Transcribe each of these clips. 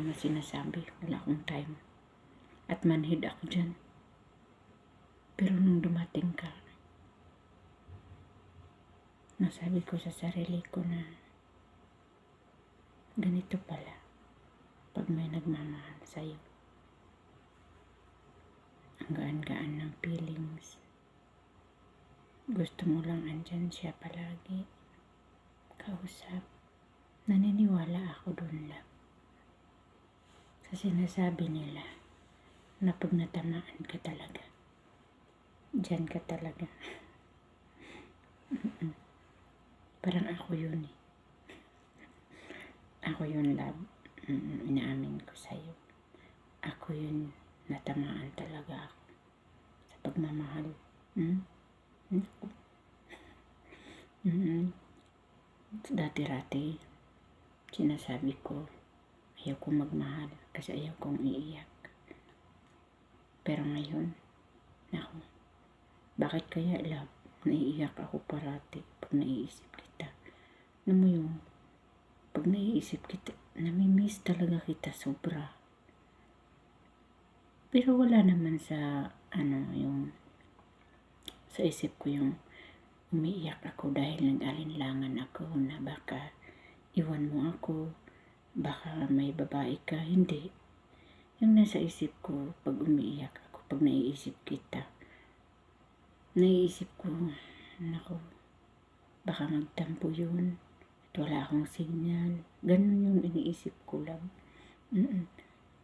naman sinasabi, wala akong time. At manhid ako dyan. Pero nung dumating ka, nasabi ko sa sarili ko na ganito pala pag may nagmamahal sa'yo. Ang gaan-gaan ng feelings. Gusto mo lang andyan siya palagi. Kausap. Naniniwala ako dun lang. Sa sinasabi nila na pag natamaan ka talaga, dyan ka talaga. Parang ako yun eh. Ako yun, love. Inaamin ko sa'yo. Ako yun, natamaan talaga ako sa pagmamahal. Dati-rati, sinasabi ko, ayaw kong magmahal kasi ayaw kong iiyak. Pero ngayon, naku, bakit kaya, love, naiiyak ako parati pag naiisip kita? Alam mo yung, pag naiisip kita, namimiss talaga kita sobra. Pero wala naman sa, yung, sa isip ko yung, umiiyak ako dahil nag-alinlangan ako na baka iwan mo ako, baka may babae ka, hindi. Yung nasa isip ko, pag umiiyak ako, pag naiisip kita, naiisip ko, naku, baka magtampo yun, at wala akong signal. Ganun yung iniisip ko lang.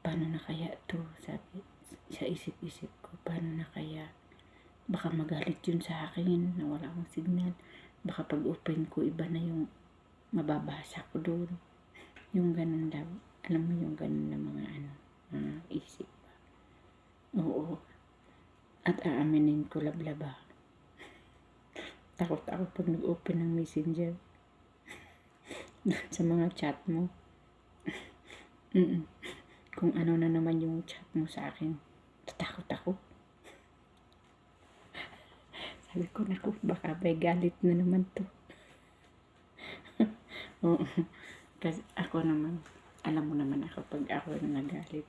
Paano na kaya to? Sabi, sa isip-isip ko, paano na kaya? Baka magalit yun sa akin na wala akong signal. Baka pag open ko, iba na yung mababasa ko doon. Yung ganun lang. Alam mo yung ganun na mga isip. Oo. At aaminin ko, lablaba. Takot ako pag nag-open ng messenger. Sa mga chat mo. Kung ano na naman yung chat mo sa akin. Tatakot ako. Sabi ko, naku, baka may galit na naman to. Oo. Kasi ako naman, alam mo naman ako, pag ako nagalit,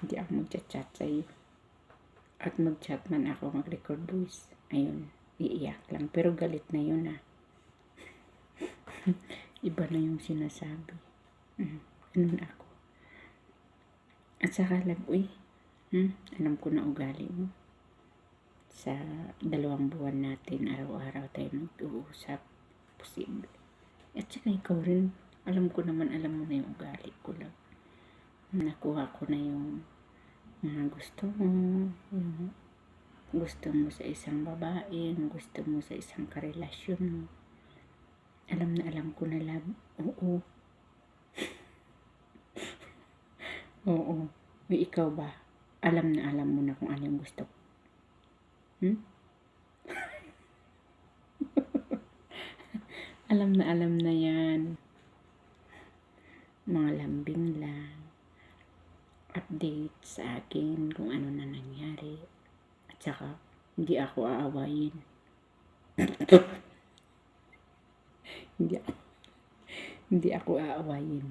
hindi ako mag-chat sa'yo. At mag-chat man ako, mag-record voice. Ayun, iiyak lang. Pero galit na yun Iba na yung sinasabi. Ganun ako. At saka lang, alam ko na ugali mo. Sa 2 buwan natin, araw-araw tayo mag-uusap. Posible. At saka ikaw rin, alam ko naman, alam mo na yung ugali ko lang. Nakuha ko na yung mga gusto mo, yung gusto mo sa isang babae, yung gusto mo sa isang karelasyon mo. Alam na alam ko na, love. Oo. Oo. May ikaw ba? Alam na alam mo na kung ano yung gusto ko. Alam na yan. Mga lambing lang. Update sa akin kung ano na nangyari. At saka, hindi ako aawayin. Hindi ako aawayin.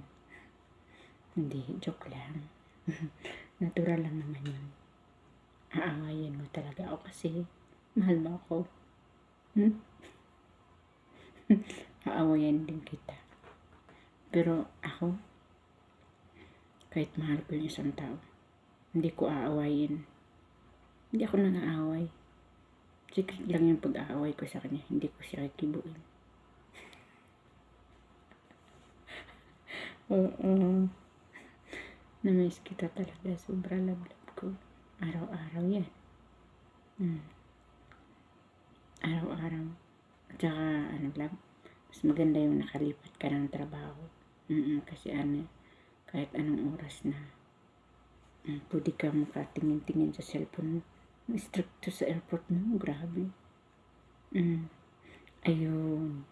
Hindi, joke lang. Natural lang naman yun. Aawayin mo talaga ako kasi mahal mo ako. Aawayin din kita. Pero ako, kahit mahal ko yung isang tao, hindi ko aawayin. Hindi ako nang-aaway. Secret lang yung pag-aaway ko sa kanya. Hindi ko siya kikibuin. Oo. Namiss kita talaga. Sobra love ko. Araw-araw yan. Araw-araw. At saka, love, mas maganda yung nakalipat ka ng trabaho. Kasi kahit anong oras na, pwede ka makatingin-tingin sa cellphone mo. Strict to sa airport mo. Grabe. Ayun.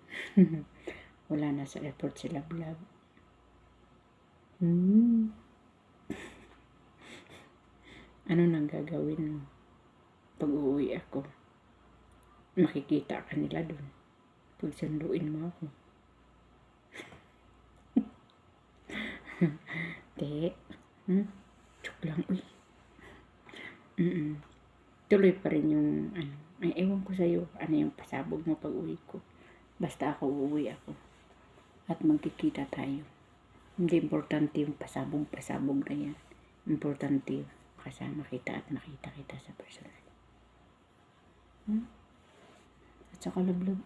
Wala na sa airport si Love. Ano nang gagawin mo? Pag uuwi ako, makikita ka nila dun. Pag sunduin mo ako. Te, joke lang, uy. Tuloy pa rin yung, ay, ewan ko sa'yo, yung pasabog mo pag uwi ko. Basta ako, uuwi ako. At magkikita tayo. Hindi importante yung pasabog-pasabog na yan. Importante yung kasama kita at makita kita sa personal. At saka lablab.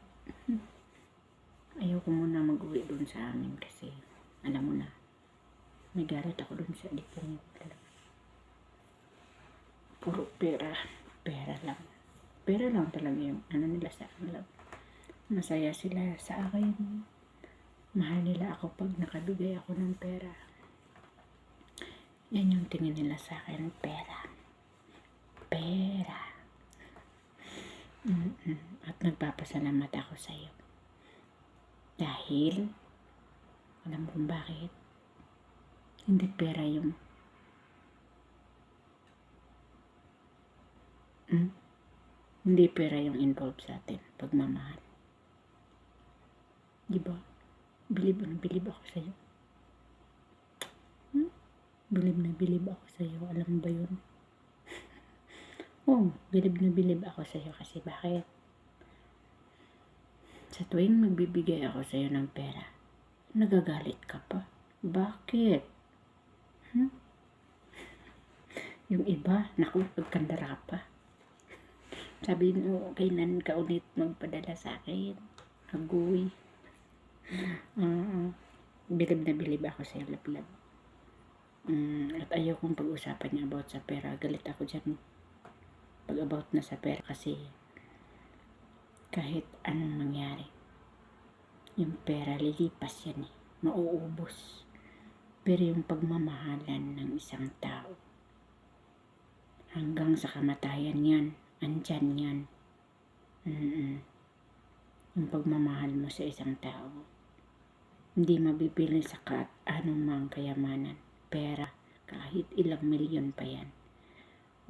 Ayaw ko muna mag-uwi dun sa amin kasi alam mo na, may galit ako dun sa dipong talaga. Puro pera. Pera lang. Pera lang talaga yung nila sa akin lang. Masaya sila sa akin. Mahal nila ako pag nakabigay ako ng pera. Yan yung tingin nila sa akin, pera. Pera. At nagpapasalamat ako sa iyo. Dahil, alam mo kung bakit? Hindi pera yung hindi pera yung involved sa atin, pagmamahal. Diba? Bilib ako sa iyo. Bilib na bilib ako sa iyo. Alam mo ba yun? Bilib na bilib ako sa iyo kasi bakit? Sa tuwing magbibigay ako sa iyo ng pera, nagagalit ka pa. Bakit? Yung iba, naku, pagkandara pa. Sabi mo, kailan ka ulit magpadala sa akin? Agoy. Bilib na bilib ako sa iyo, lablab. At ayaw kong pag-usapan niya about sa pera. Galit ako dyan. Pag about na sa pera kasi kahit anong mangyari, yung pera lilipas yan eh. Mauubos. Pero yung pagmamahalan ng isang tao, hanggang sa kamatayan yan, andyan yan. Yung pagmamahal mo sa isang tao, hindi mabibili sa anumang kayamanan. Pera, kahit ilang milyon pa yan.